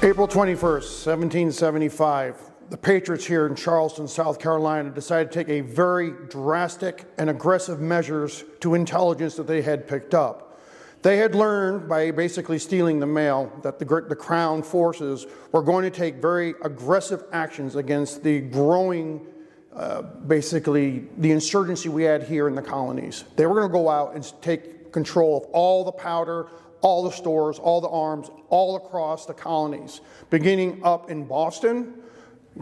April 21st, 1775, the Patriots here in Charleston, South Carolina, decided to take a very drastic and aggressive measures to intelligence that they had picked up. They had learned by basically stealing the mail that the Crown forces were going to take very aggressive actions against the growing, basically the insurgency we had here in the colonies. They were going to go out and take control of all the powder, all the stores, all the arms, all across the colonies, beginning up in Boston,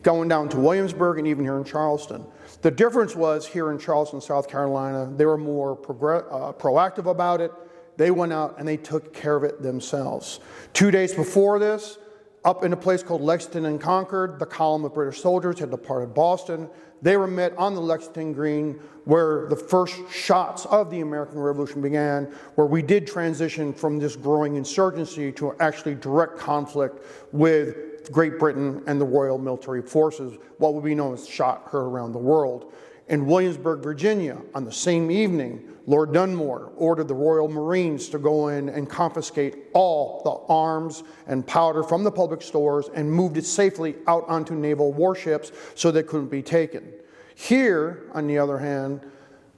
going down to Williamsburg, and even here in Charleston. The difference was here in Charleston, South Carolina, they were more proactive about it. They went out and they took care of it themselves. 2 days before this, up in a place called Lexington and Concord, the column of British soldiers had departed Boston. They were met on the Lexington Green, where the first shots of the American Revolution began, where we did transition from this growing insurgency to actually direct conflict with Great Britain and the Royal Military Forces, what would be known as shot heard around the world. In Williamsburg, Virginia, on the same evening, Lord Dunmore ordered the Royal Marines to go in and confiscate all the arms and powder from the public stores and moved it safely out onto naval warships so they couldn't be taken. Here, on the other hand,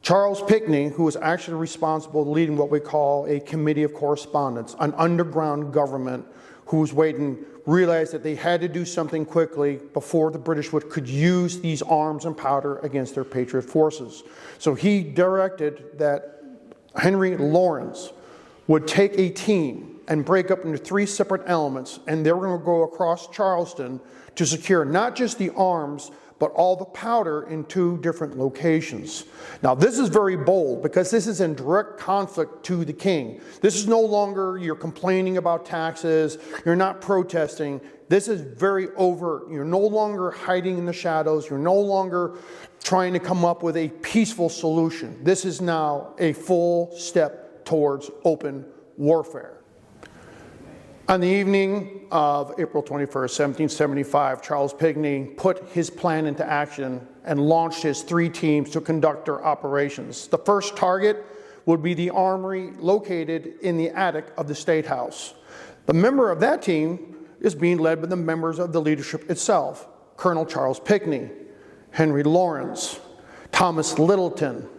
Charles Pinckney, who was actually responsible for leading what we call a committee of correspondence, an underground government who was waiting, realized that they had to do something quickly before the British could use these arms and powder against their Patriot forces. So he directed that Henry Lawrence would take a team and break up into 3 separate elements, and they were going to go across Charleston to secure not just the arms, but all the powder in 2 different locations. Now, this is very bold because this is in direct conflict to the king. This is no longer you're complaining about taxes, you're not protesting. This is very overt. You're no longer hiding in the shadows. You're no longer trying to come up with a peaceful solution. This is now a full step towards open warfare. On the evening of April 21st, 1775, Charles Pinckney put his plan into action and launched his 3 teams to conduct their operations. The first target would be the armory located in the attic of the State House. The member of that team is being led by the members of the leadership itself: Colonel Charles Pinckney, Henry Lawrence, Thomas Littleton,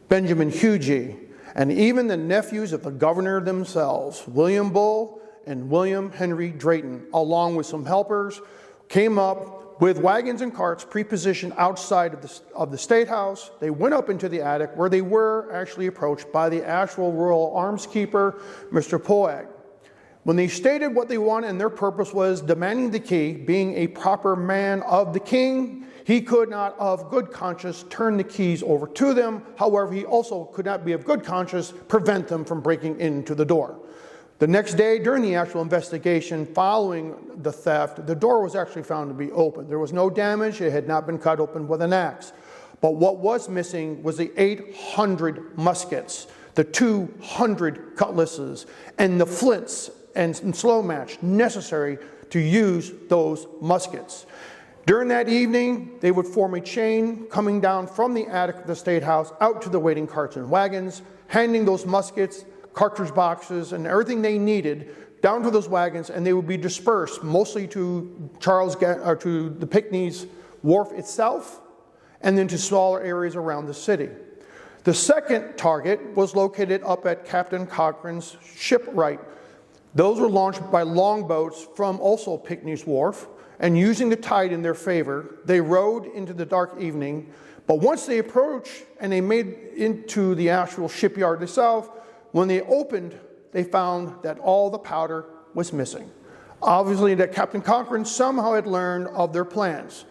Benjamin Huger, and even the nephews of the governor themselves, William Bull and William Henry Drayton, along with some helpers, came up with wagons and carts pre-positioned outside of the State House. They went up into the attic, where they were actually approached by the actual royal arms keeper, Mr. Poag. When they stated what they wanted and their purpose was demanding the key, being a proper man of the king, he could not of good conscience turn the keys over to them. However, he also could not be of good conscience prevent them from breaking into the door. The next day, during the actual investigation following the theft, the door was actually found to be open. There was no damage. It had not been cut open with an axe. But what was missing was the 800 muskets, the 200 cutlasses, and the flints and slow match necessary to use those muskets. During that evening, they would form a chain coming down from the attic of the State House out to the waiting carts and wagons, handing those muskets, cartridge boxes, and everything they needed down to those wagons, and they would be dispersed mostly to to the Pinckney's wharf itself, and then to smaller areas around the city. The second target was located up at Captain Cochrane's shipwright. Those were launched by longboats from also Pinckney's wharf, and using the tide in their favor, they rowed into the dark evening. But once they approached and they made into the actual shipyard itself, when they opened, they found that all the powder was missing. Obviously, that Captain Cochrane somehow had learned of their plans.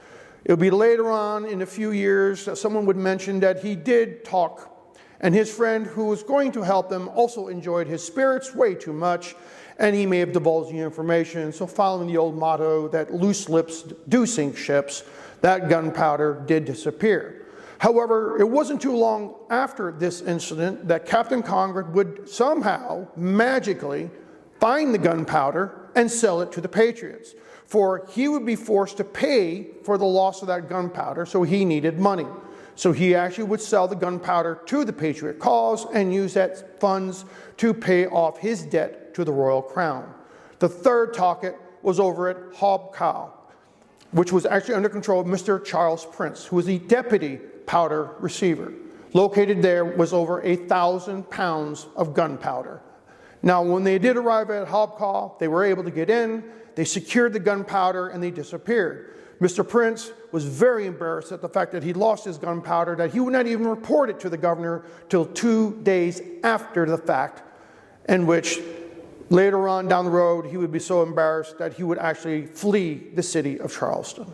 It would be later on in a few years that someone would mention that he did talk, and his friend who was going to help them also enjoyed his spirits way too much, and he may have divulged the information. So following the old motto that loose lips do sink ships, that gunpowder did disappear. However, it wasn't too long after this incident that Captain Congreve would somehow, magically, find the gunpowder and sell it to the Patriots. For he would be forced to pay for the loss of that gunpowder, so he needed money. So he actually would sell the gunpowder to the Patriot cause and use that funds to pay off his debt to the Royal Crown. The third target was over at Hobcow, which was actually under control of Mr. Charles Prince, who was the deputy powder receiver. Located there was over 1,000 pounds of gunpowder. Now, when they did arrive at Hobcow, they were able to get in, they secured the gunpowder, and they disappeared. Mr. Prince was very embarrassed at the fact that he lost his gunpowder, that he would not even report it to the governor till 2 days after the fact, in which later on down the road, he would be so embarrassed that he would actually flee the city of Charleston.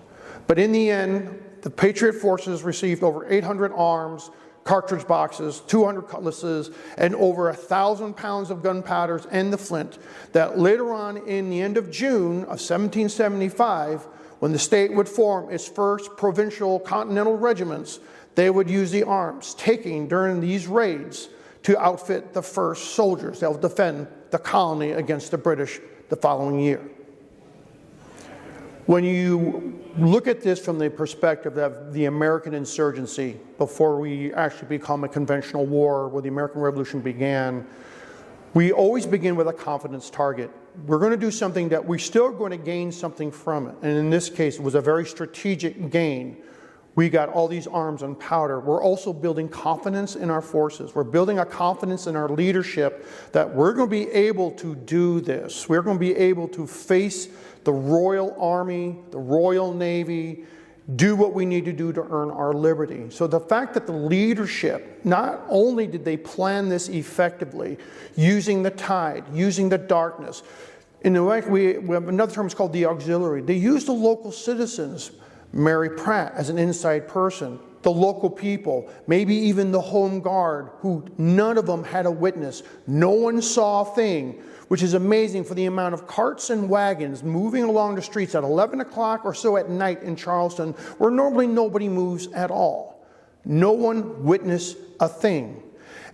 But in the end, the Patriot forces received over 800 arms, cartridge boxes, 200 cutlasses, and over 1,000 pounds of gunpowder and the flint that later on in the end of June of 1775, when the state would form its first provincial continental regiments, they would use the arms taken during these raids to outfit the first soldiers that would defend the colony against the British the following year. When you look at this from the perspective of the American insurgency, before we actually become a conventional war, where the American Revolution began, we always begin with a confidence target. We're going to do something that we're still going to gain something from it. And in this case, it was a very strategic gain. We got all these arms and powder. We're also building confidence in our forces. We're building a confidence in our leadership that we're going to be able to do this. We're going to be able to face the Royal Army, the Royal Navy, do what we need to do to earn our liberty. So the fact that the leadership, not only did they plan this effectively, using the tide, using the darkness, in the way we have another term, it's called the auxiliary. They used the local citizens, Mary Pratt as an inside person, the local people, maybe even the home guard, who none of them had a witness. No one saw a thing, which is amazing for the amount of carts and wagons moving along the streets at 11 o'clock or so at night in Charleston, where normally nobody moves at all. No one witnessed a thing.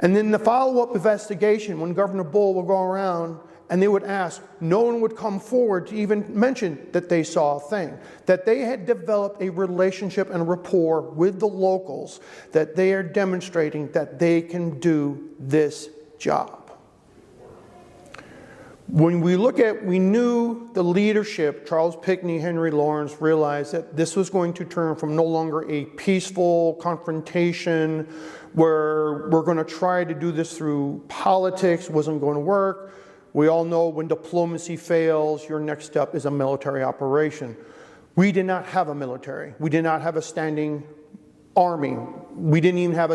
And then the follow-up investigation, when Governor Bull would go around and they would ask, no one would come forward to even mention that they saw a thing, that they had developed a relationship and rapport with the locals, that they are demonstrating that they can do this job. When we look at, we knew the leadership, Charles Pinckney, Henry Lawrence, realized that this was going to turn from no longer a peaceful confrontation where we're going to try to do this through politics, wasn't going to work. We all know when diplomacy fails, your next step is a military operation. We did not have a military. We did not have a standing army. We didn't even have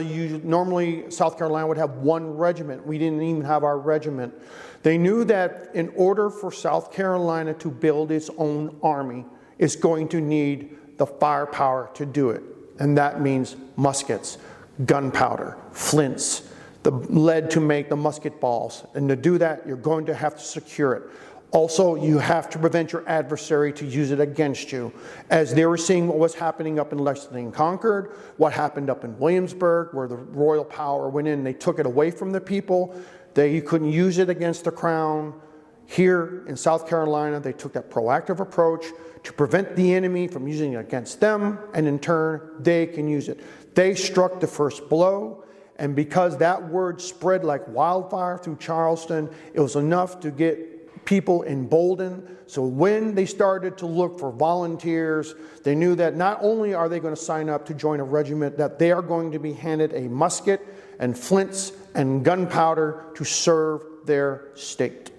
normally South Carolina would have one regiment. We didn't even have our regiment. They knew that in order for South Carolina to build its own army, it's going to need the firepower to do it. And that means muskets, gunpowder, flints, the lead to make the musket balls. And to do that, you're going to have to secure it. Also, you have to prevent your adversary to use it against you. As they were seeing what was happening up in Lexington and Concord, what happened up in Williamsburg, where the royal power went in, they took it away from the people. You couldn't use it against the crown. Here in South Carolina, they took that proactive approach to prevent the enemy from using it against them, and in turn, they can use it. They struck the first blow, and because that word spread like wildfire through Charleston, it was enough to get people emboldened. So when they started to look for volunteers, they knew that not only are they going to sign up to join a regiment, that they are going to be handed a musket and flints and gunpowder to serve their state.